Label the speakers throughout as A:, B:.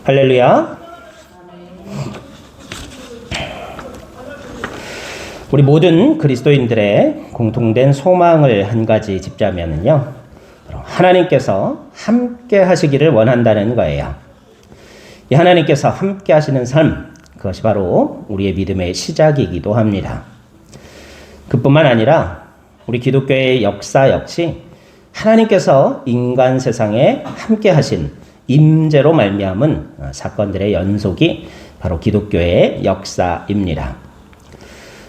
A: 할렐루야. 우리 모든 그리스도인들의 공통된 소망을 한 가지 짚자면요, 하나님께서 함께 하시기를 원한다는 거예요. 이 하나님께서 함께 하시는 삶, 그것이 바로 우리의 믿음의 시작이기도 합니다. 그뿐만 아니라 우리 기독교의 역사 역시 하나님께서 인간 세상에 함께 하신 임재로 말미암은 사건들의 연속이 바로 기독교의 역사입니다.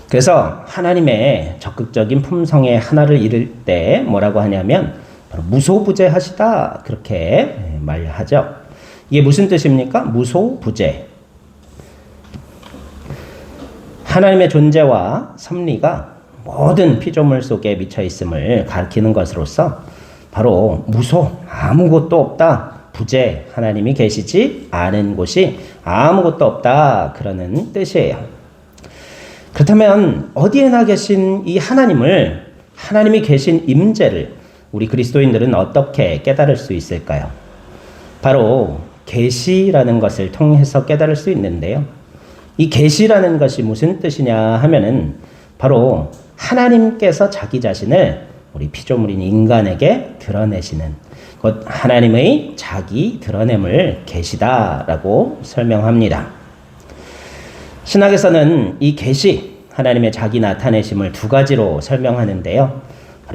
A: 그래서 하나님의 적극적인 품성의 하나를 이룰 때 뭐라고 하냐면 바로 무소부재하시다, 그렇게 말하죠. 이게 무슨 뜻입니까? 무소부재. 하나님의 존재와 섭리가 모든 피조물 속에 미쳐 있음을 가리키는 것으로서 바로 무소, 아무것도 없다, 부재, 하나님이 계시지 않은 곳이 아무것도 없다, 그러는 뜻이에요. 그렇다면 어디에나 계신 이 하나님을, 하나님이 계신 임재를 우리 그리스도인들은 어떻게 깨달을 수 있을까요? 바로 계시라는 것을 통해서 깨달을 수 있는데요. 이 계시라는 것이 무슨 뜻이냐 하면은 바로 하나님께서 자기 자신을 우리 피조물인 인간에게 드러내시는, 곧 하나님의 자기 드러냄을 계시다라고 설명합니다. 신학에서는 이 계시, 하나님의 자기 나타내심을 두 가지로 설명하는데요.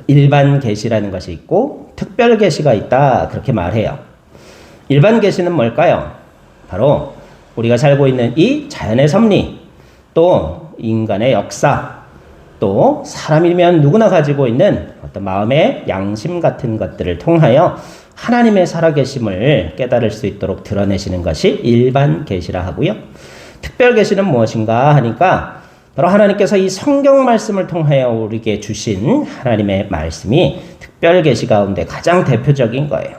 A: 일반 계시라는 것이 있고 특별 계시가 있다, 그렇게 말해요. 일반 계시는 뭘까요? 바로 우리가 살고 있는 이 자연의 섭리, 또 인간의 역사, 또 사람이면 누구나 가지고 있는 어떤 마음의 양심 같은 것들을 통하여 하나님의 살아계심을 깨달을 수 있도록 드러내시는 것이 일반 계시라 하고요. 특별 계시는 무엇인가 하니까 바로 하나님께서 이 성경 말씀을 통하여 우리에게 주신 하나님의 말씀이 특별 계시 가운데 가장 대표적인 거예요.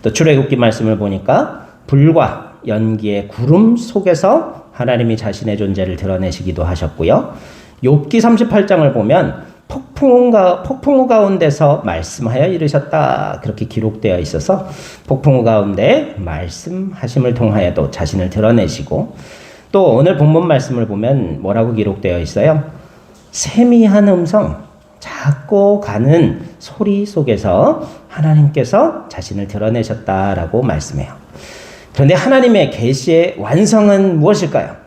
A: 또 출애굽기 말씀을 보니까 불과 연기의 구름 속에서 하나님이 자신의 존재를 드러내시기도 하셨고요. 욥기 38장을 보면 폭풍우 가운데서 말씀하여 이르셨다, 그렇게 기록되어 있어서 폭풍우 가운데 말씀하심을 통하여도 자신을 드러내시고, 또 오늘 본문 말씀을 보면 뭐라고 기록되어 있어요? 세미한 음성, 작고 가는 소리 속에서 하나님께서 자신을 드러내셨다라고 말씀해요. 그런데 하나님의 계시의 완성은 무엇일까요?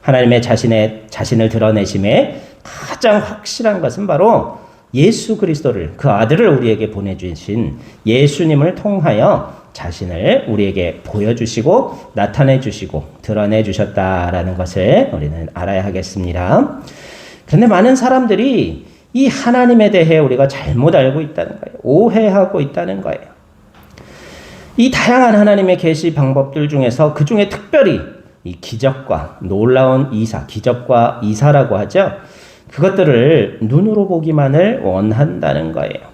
A: 하나님의 자신을 드러내심에 가장 확실한 것은 바로 예수 그리스도를, 그 아들을 우리에게 보내주신 예수님을 통하여 자신을 우리에게 보여주시고 나타내주시고 드러내주셨다라는 것을 우리는 알아야 하겠습니다. 그런데 많은 사람들이 이 하나님에 대해 우리가 잘못 알고 있다는 거예요. 오해하고 있다는 거예요. 이 다양한 하나님의 계시 방법들 중에서 그 중에 특별히 이 기적과 놀라운 이사, 기적과 이사라고 하죠. 그것들을 눈으로 보기만을 원한다는 거예요.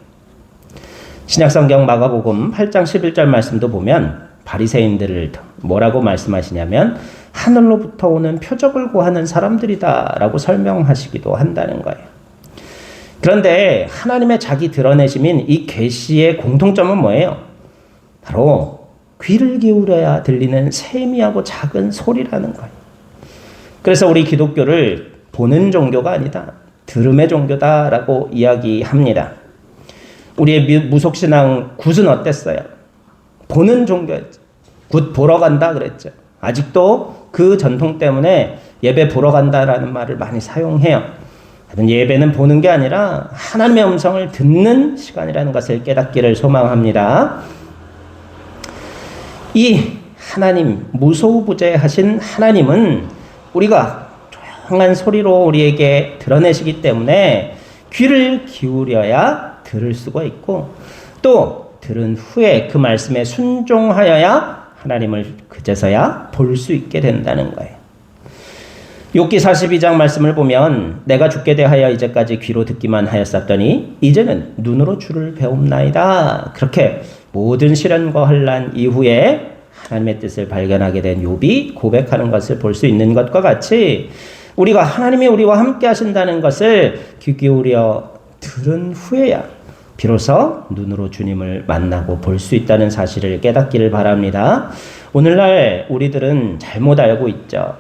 A: 신약성경 마가복음 8장 11절 말씀도 보면 바리새인들을 뭐라고 말씀하시냐면 하늘로부터 오는 표적을 구하는 사람들이다 라고 설명하시기도 한다는 거예요. 그런데 하나님의 자기 드러내심인 이 계시의 공통점은 뭐예요? 바로 귀를 기울여야 들리는 세미하고 작은 소리라는 거예요. 그래서 우리 기독교를 보는 종교가 아니다, 들음의 종교다라고 이야기합니다. 우리의 무속신앙 굿은 어땠어요? 보는 종교였죠. 굿 보러 간다 그랬죠. 아직도 그 전통 때문에 예배 보러 간다라는 말을 많이 사용해요. 예배는 보는 게 아니라 하나님의 음성을 듣는 시간이라는 것을 깨닫기를 소망합니다. 이 하나님, 무소부재하신 하나님은 우리가 조용한 소리로 우리에게 드러내시기 때문에 귀를 기울여야 들을 수가 있고, 또 들은 후에 그 말씀에 순종하여야 하나님을 그제서야 볼 수 있게 된다는 거예요. 욥기 42장 말씀을 보면 내가 죽게 대하여 이제까지 귀로 듣기만 하였었더니 이제는 눈으로 주를 배움나이다, 그렇게 모든 시련과 환난 이후에 하나님의 뜻을 발견하게 된 욥이 고백하는 것을 볼 수 있는 것과 같이 우리가 하나님이 우리와 함께 하신다는 것을 귀 기울여 들은 후에야 비로소 눈으로 주님을 만나고 볼 수 있다는 사실을 깨닫기를 바랍니다. 오늘날 우리들은 잘못 알고 있죠.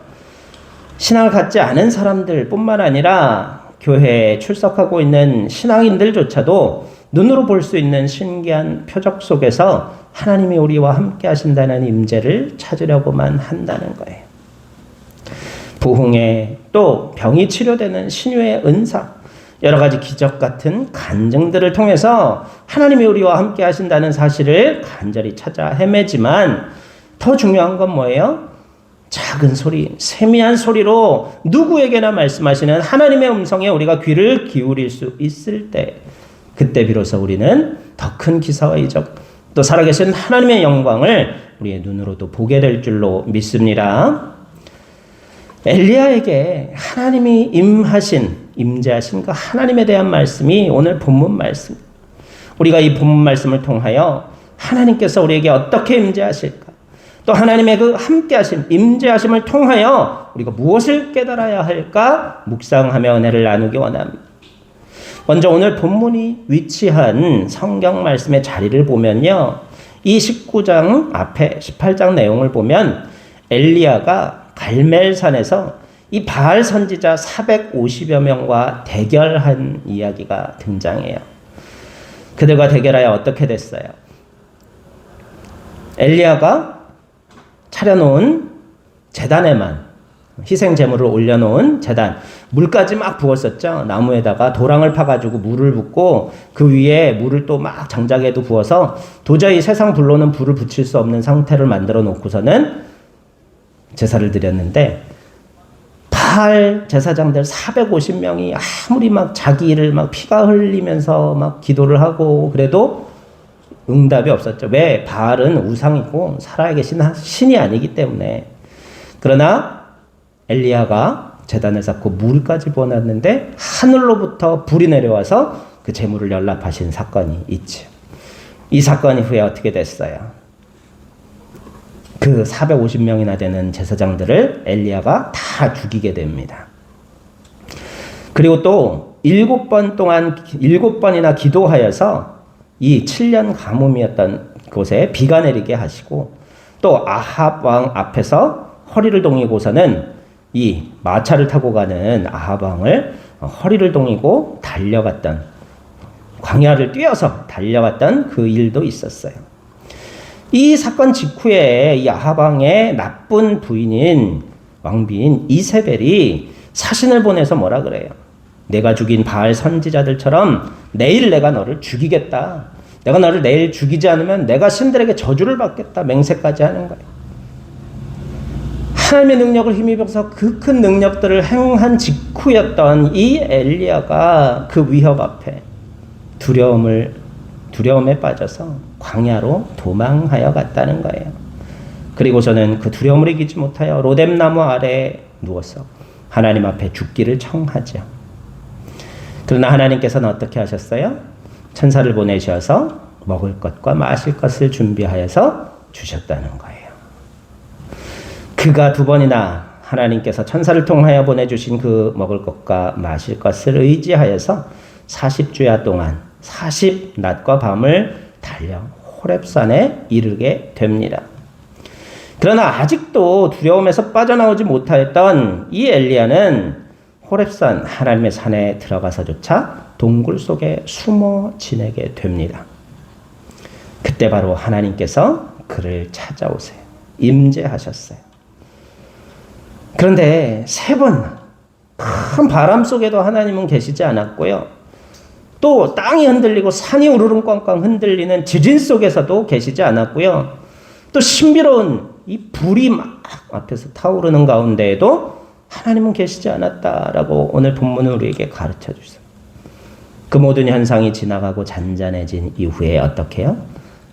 A: 신앙을 갖지 않은 사람들 뿐만 아니라 교회에 출석하고 있는 신앙인들조차도 눈으로 볼 수 있는 신기한 표적 속에서 하나님이 우리와 함께 하신다는 임재를 찾으려고만 한다는 거예요. 부흥회, 또 병이 치료되는 신유의 은사, 여러 가지 기적 같은 간증들을 통해서 하나님이 우리와 함께 하신다는 사실을 간절히 찾아 헤매지만 더 중요한 건 뭐예요? 작은 소리, 세미한 소리로 누구에게나 말씀하시는 하나님의 음성에 우리가 귀를 기울일 수 있을 때, 그때 비로소 우리는 더 큰 기사와 이적, 또 살아계신 하나님의 영광을 우리의 눈으로도 보게 될 줄로 믿습니다. 엘리야에게 하나님이 임재하신 그 하나님에 대한 말씀이 오늘 본문 말씀. 우리가 이 본문 말씀을 통하여 하나님께서 우리에게 어떻게 임재하실까? 또 하나님의 그 함께하심, 임재하심을 통하여 우리가 무엇을 깨달아야 할까? 묵상하며 은혜를 나누기 원합니다. 먼저 오늘 본문이 위치한 성경 말씀의 자리를 보면요. 이 19장 앞에 18장 내용을 보면 엘리야가 갈멜산에서 이 바알 선지자 450여 명과 대결한 이야기가 등장해요. 그들과 대결하여 어떻게 됐어요? 엘리야가 차려놓은 제단에만, 희생 제물을 올려놓은 제단, 물까지 막 부었었죠. 나무에다가 도랑을 파가지고 물을 붓고 그 위에 물을 또 막 장작에도 부어서 도저히 세상 불로는 불을 붙일 수 없는 상태를 만들어 놓고서는 제사를 드렸는데, 바알 제사장들 450명이 아무리 막 자기 일을 막 피가 흘리면서 막 기도를 하고 그래도 응답이 없었죠. 왜? 바알은 우상이고 살아야 계신 신이 아니기 때문에. 그러나 엘리야가 제단을 쌓고 물까지 부어놨는데 하늘로부터 불이 내려와서 그 제물을 연락하신 사건이 있죠. 이 사건 이후에 어떻게 됐어요? 그 450명이나 되는 제사장들을 엘리야가 다 죽이게 됩니다. 그리고 또 7번이나 기도하여서 이 7년 가뭄이었던 곳에 비가 내리게 하시고, 또 아합 왕 앞에서 허리를 동이고서는 이 마차를 타고 가는 아합 왕을 허리를 동이고 달려갔던, 광야를 뛰어서 달려갔던 그 일도 있었어요. 이 사건 직후에 이 아합 왕의 나쁜 부인인 왕비인 이세벨이 사신을 보내서 뭐라 그래요? 내가 죽인 바알 선지자들처럼 내일 내가 너를 죽이겠다. 내가 너를 내일 죽이지 않으면 내가 신들에게 저주를 받겠다. 맹세까지 하는 거예요. 하나님의 능력을 힘입어서 그 큰 능력들을 행한 직후였던 이 엘리야가 그 위협 앞에 두려움에 빠져서 광야로 도망하여 갔다는 거예요. 그리고서는 그 두려움을 이기지 못하여 로뎀나무 아래에 누워서 하나님 앞에 죽기를 청하죠. 그러나 하나님께서는 어떻게 하셨어요? 천사를 보내셔서 먹을 것과 마실 것을 준비하여서 주셨다는 거예요. 그가 2번이나 하나님께서 천사를 통하여 보내주신 그 먹을 것과 마실 것을 의지하여서 40주야 동안 40낮과 밤을 달려 호렙산에 이르게 됩니다. 그러나 아직도 두려움에서 빠져나오지 못하였던 이 엘리야는 호렙산 하나님의 산에 들어가서조차 동굴 속에 숨어 지내게 됩니다. 그때 바로 하나님께서 그를 찾아오세요. 임재하셨어요. 그런데 3번 큰 바람 속에도 하나님은 계시지 않았고요. 또 땅이 흔들리고 산이 우르릉꽝꽝 흔들리는 지진 속에서도 계시지 않았고요. 또 신비로운 이 불이 막 앞에서 타오르는 가운데에도 하나님은 계시지 않았다라고 오늘 본문은 우리에게 가르쳐 주세요. 그 모든 현상이 지나가고 잔잔해진 이후에 어떻게 해요?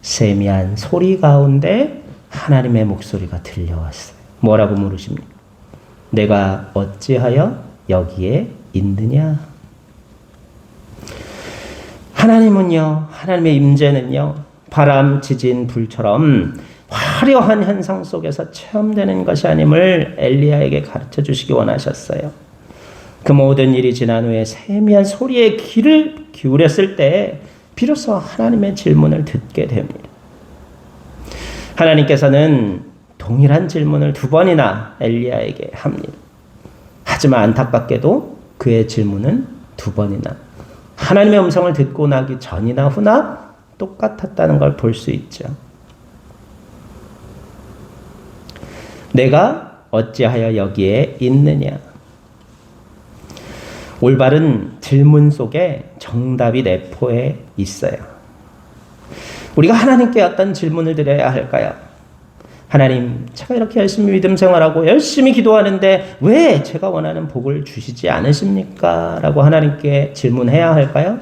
A: 세미한 소리 가운데 하나님의 목소리가 들려왔어요. 뭐라고 물으십니까? 내가 어찌하여 여기에 있느냐? 하나님은요, 하나님의 임재는요, 바람, 지진, 불처럼 화려한 현상 속에서 체험되는 것이 아님을 엘리야에게 가르쳐 주시기 원하셨어요. 그 모든 일이 지난 후에 세미한 소리에 귀를 기울였을 때 비로소 하나님의 질문을 듣게 됩니다. 하나님께서는 동일한 질문을 2번이나 엘리야에게 합니다. 하지만 안타깝게도 그의 질문은 2번이나 하나님의 음성을 듣고 나기 전이나 후나 똑같았다는 걸 볼 수 있죠. 내가 어찌하여 여기에 있느냐? 올바른 질문 속에 정답이 내포해 있어요. 우리가 하나님께 어떤 질문을 드려야 할까요? 하나님, 제가 이렇게 열심히 믿음 생활하고 열심히 기도하는데 왜 제가 원하는 복을 주시지 않으십니까? 라고 하나님께 질문해야 할까요?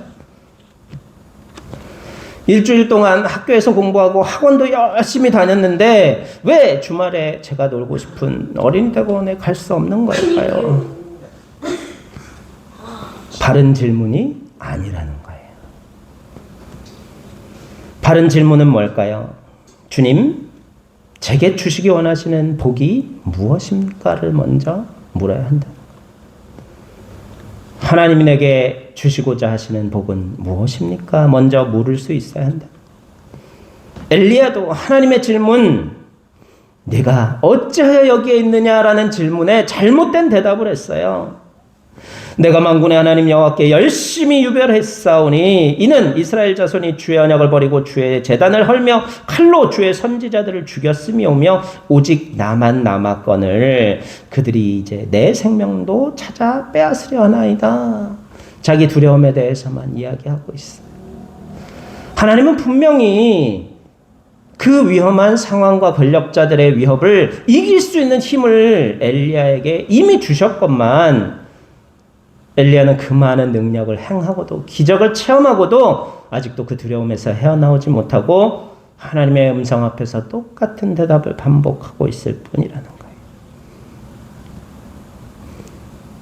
A: 일주일 동안 학교에서 공부하고 학원도 열심히 다녔는데 왜 주말에 제가 놀고 싶은 어린이대공원에 갈 수 없는 걸까요? 바른 질문이 아니라는 거예요. 바른 질문은 뭘까요? 주님, 제게 주시기 원하시는 복이 무엇입니까를 먼저 물어야 한다. 하나님이 내게 주시고자 하시는 복은 무엇입니까? 먼저 물을 수 있어야 한다. 엘리야도 하나님의 질문, 내가 어찌하여 여기에 있느냐라는 질문에 잘못된 대답을 했어요. 내가 만군의 하나님 여호와께 열심히 유별했사오니 이는 이스라엘 자손이 주의 언약을 버리고 주의 제단을 헐며 칼로 주의 선지자들을 죽였음이오며 오직 나만 남았거늘 그들이 이제 내 생명도 찾아 빼앗으려 하나이다. 자기 두려움에 대해서만 이야기하고 있어요. 하나님은 분명히 그 위험한 상황과 권력자들의 위협을 이길 수 있는 힘을 엘리야에게 이미 주셨건만 엘리야는 그 많은 능력을 행하고도 기적을 체험하고도 아직도 그 두려움에서 헤어나오지 못하고 하나님의 음성 앞에서 똑같은 대답을 반복하고 있을 뿐이라는 거예요.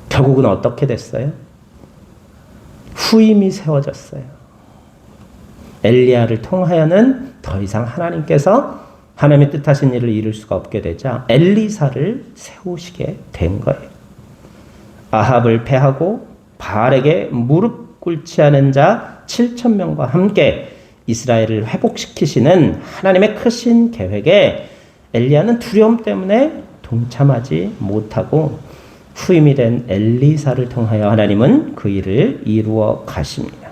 A: 결국은 어떻게 됐어요? 후임이 세워졌어요. 엘리야를 통하여는 더 이상 하나님께서 하나님의 뜻하신 일을 이룰 수가 없게 되자 엘리사를 세우시게 된 거예요. 아합을 패하고 바알에게 무릎 꿇지 않은 자 7,000명과 함께 이스라엘을 회복시키시는 하나님의 크신 계획에 엘리야는 두려움 때문에 동참하지 못하고 후임이 된 엘리사를 통하여 하나님은 그 일을 이루어 가십니다.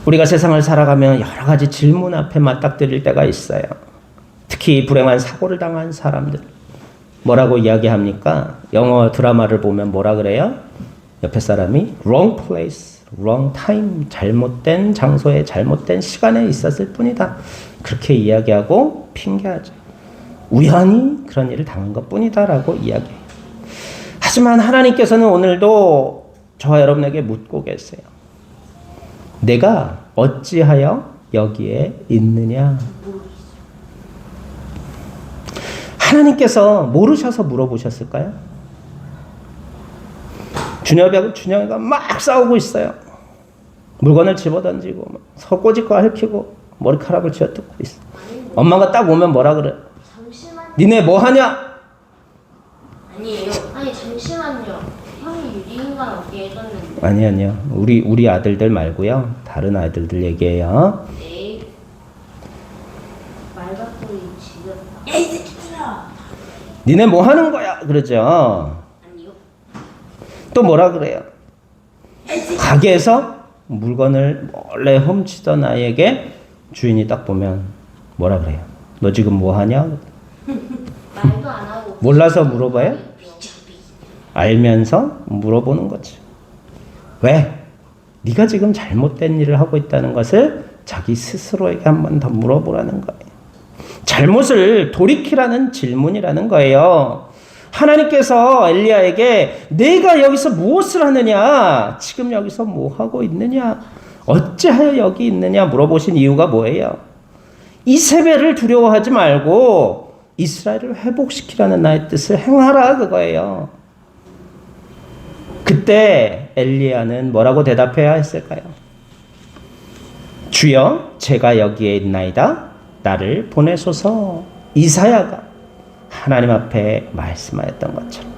A: 우리가 세상을 살아가면 여러 가지 질문 앞에 맞닥뜨릴 때가 있어요. 특히 불행한 사고를 당한 사람들. 뭐라고 이야기합니까? 영어 드라마를 보면 뭐라 그래요? 옆에 사람이 wrong place, wrong time, 잘못된 장소에 잘못된 시간에 있었을 뿐이다. 그렇게 이야기하고 핑계하죠. 우연히 그런 일을 당한 것뿐이다 라고 이야기해요. 하지만 하나님께서는 오늘도 저와 여러분에게 묻고 계세요. 내가 어찌하여 여기에 있느냐? 하나님께서 모르셔서 물어보셨을까요? 준영이가 막 싸우고 있어요. 물건을 집어던지고 서꼬집고 핥히고 머리카락을 쥐어뜯고 있어. 엄마가 딱 오면 뭐라 그래?
B: 잠시만요.
A: 니네 뭐 하냐?
B: 아니에요. 아니 잠시만요. 형이 유리인간 어디에 떴는데?
A: 아니요. 우리 아들들 말고요. 다른 아들들 얘기해요.
B: 네. 말바꾸기 지겹다.
A: 니네 뭐 하는 거야? 그러죠.
B: 아니요.
A: 또 뭐라 그래요? 가게에서 물건을 몰래 훔치던 아이에게 주인이 딱 보면 뭐라 그래요? 너 지금 뭐 하냐?
B: 말도 안 하고.
A: 몰라서 물어봐요? 알면서 물어보는 거죠. 왜? 네가 지금 잘못된 일을 하고 있다는 것을 자기 스스로에게 한 번 더 물어보라는 거예요. 잘못을 돌이키라는 질문이라는 거예요. 하나님께서 엘리야에게 내가 여기서 무엇을 하느냐? 지금 여기서 뭐 하고 있느냐? 어찌하여 여기 있느냐? 물어보신 이유가 뭐예요? 이세벨을 두려워하지 말고 이스라엘을 회복시키라는 나의 뜻을 행하라 그거예요. 그때 엘리야는 뭐라고 대답해야 했을까요? 주여, 제가 여기에 있나이다. 나를 보내소서. 이사야가 하나님 앞에 말씀하였던 것처럼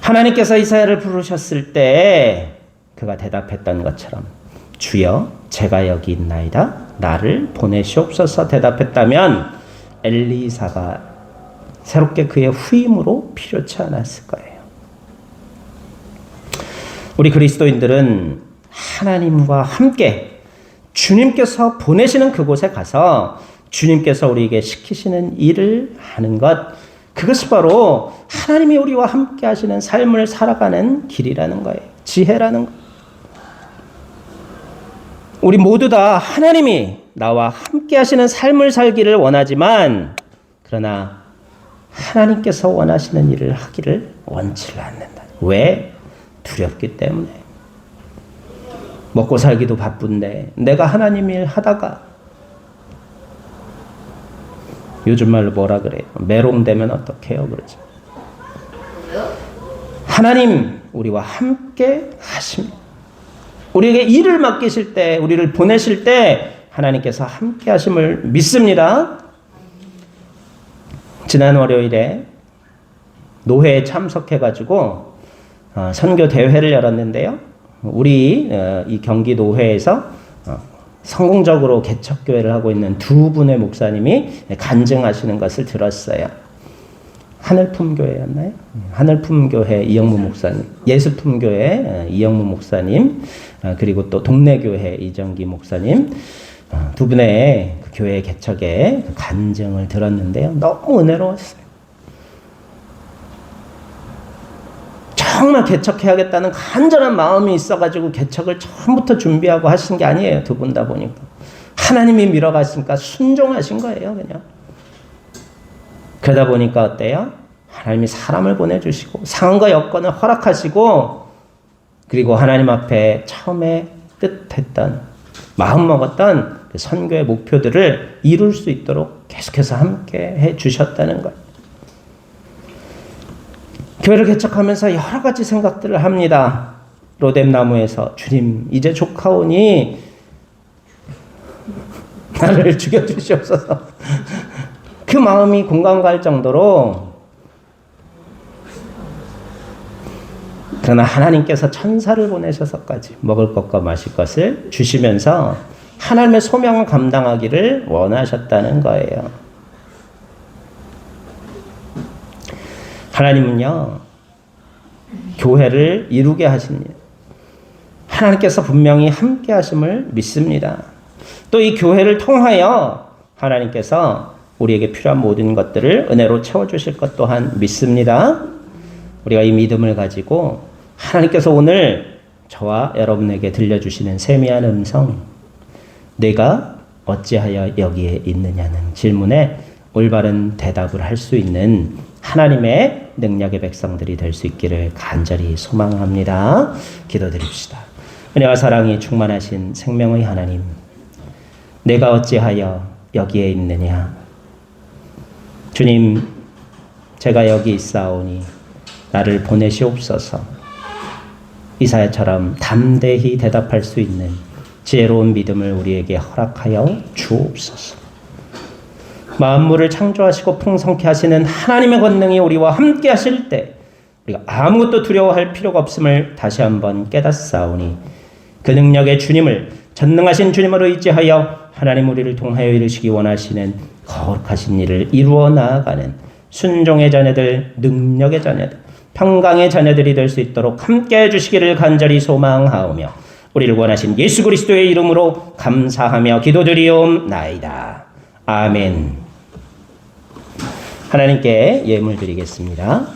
A: 하나님께서 이사야를 부르셨을 때 그가 대답했던 것처럼 주여 제가 여기 있나이다 나를 보내시옵소서 대답했다면 엘리사가 새롭게 그의 후임으로 필요치 않았을 거예요. 우리 그리스도인들은 하나님과 함께 주님께서 보내시는 그곳에 가서 주님께서 우리에게 시키시는 일을 하는 것, 그것이 바로 하나님이 우리와 함께 하시는 삶을 살아가는 길이라는 거예요. 지혜라는 거예요. 우리 모두 다 하나님이 나와 함께 하시는 삶을 살기를 원하지만, 그러나 하나님께서 원하시는 일을 하기를 원치를 않는다. 왜? 두렵기 때문에. 먹고 살기도 바쁜데 내가 하나님 일 하다가, 요즘 말로 뭐라 그래요? 메롱되면 어떡해요? 그러죠. 하나님 우리와 함께 하십니다. 우리에게 일을 맡기실 때, 우리를 보내실 때 하나님께서 함께 하심을 믿습니다. 지난 월요일에 노회에 참석해가지고 선교 대회를 열었는데요. 우리 이 경기 노회에서 성공적으로 개척교회를 하고 있는 두 분의 목사님이 간증하시는 것을 들었어요. 하늘품교회였나요? 하늘품교회 이영무 목사님, 예수품교회 이영무 목사님, 그리고 또 동네교회 이정기 목사님, 두 분의 그 교회 개척의 그 간증을 들었는데요. 너무 은혜로웠어요. 정말 개척해야겠다는 간절한 마음이 있어가지고 개척을 처음부터 준비하고 하신 게 아니에요. 두 분 다 보니까. 하나님이 밀어가시니까 순종하신 거예요. 그냥. 그러다 보니까 어때요? 하나님이 사람을 보내주시고 상황과 여건을 허락하시고, 그리고 하나님 앞에 처음에 뜻했던, 마음먹었던 그 선교의 목표들을 이룰 수 있도록 계속해서 함께 해주셨다는 거예요. 교회를 개척하면서 여러 가지 생각들을 합니다. 로뎀나무에서 주님 이제 조카오니 나를 죽여주시옵소서. 그 마음이 공감 갈 정도로, 그러나 하나님께서 천사를 보내셔서까지 먹을 것과 마실 것을 주시면서 하나님의 소명을 감당하기를 원하셨다는 거예요. 하나님은요, 교회를 이루게 하십니다. 하나님께서 분명히 함께 하심을 믿습니다. 또 이 교회를 통하여 하나님께서 우리에게 필요한 모든 것들을 은혜로 채워주실 것 또한 믿습니다. 우리가 이 믿음을 가지고 하나님께서 오늘 저와 여러분에게 들려주시는 세미한 음성, 내가 어찌하여 여기에 있느냐는 질문에 올바른 대답을 할 수 있는 하나님의 능력의 백성들이 될 수 있기를 간절히 소망합니다. 기도드립시다. 은혜와 사랑이 충만하신 생명의 하나님, 내가 어찌하여 여기에 있느냐. 주님, 제가 여기 있사오니 나를 보내시옵소서. 이사야처럼 담대히 대답할 수 있는 지혜로운 믿음을 우리에게 허락하여 주옵소서. 만물을 창조하시고 풍성케 하시는 하나님의 권능이 우리와 함께 하실 때 우리가 아무것도 두려워할 필요가 없음을 다시 한번 깨닫사오니, 그 능력의 주님을, 전능하신 주님을 의지하여 하나님 우리를 통하여 이루시기 원하시는 거룩하신 일을 이루어 나아가는 순종의 자녀들, 능력의 자녀들, 평강의 자녀들이 될 수 있도록 함께 해주시기를 간절히 소망하오며, 우리를 원하신 예수 그리스도의 이름으로 감사하며 기도드리옵나이다. 아멘. 하나님께 예물 드리겠습니다.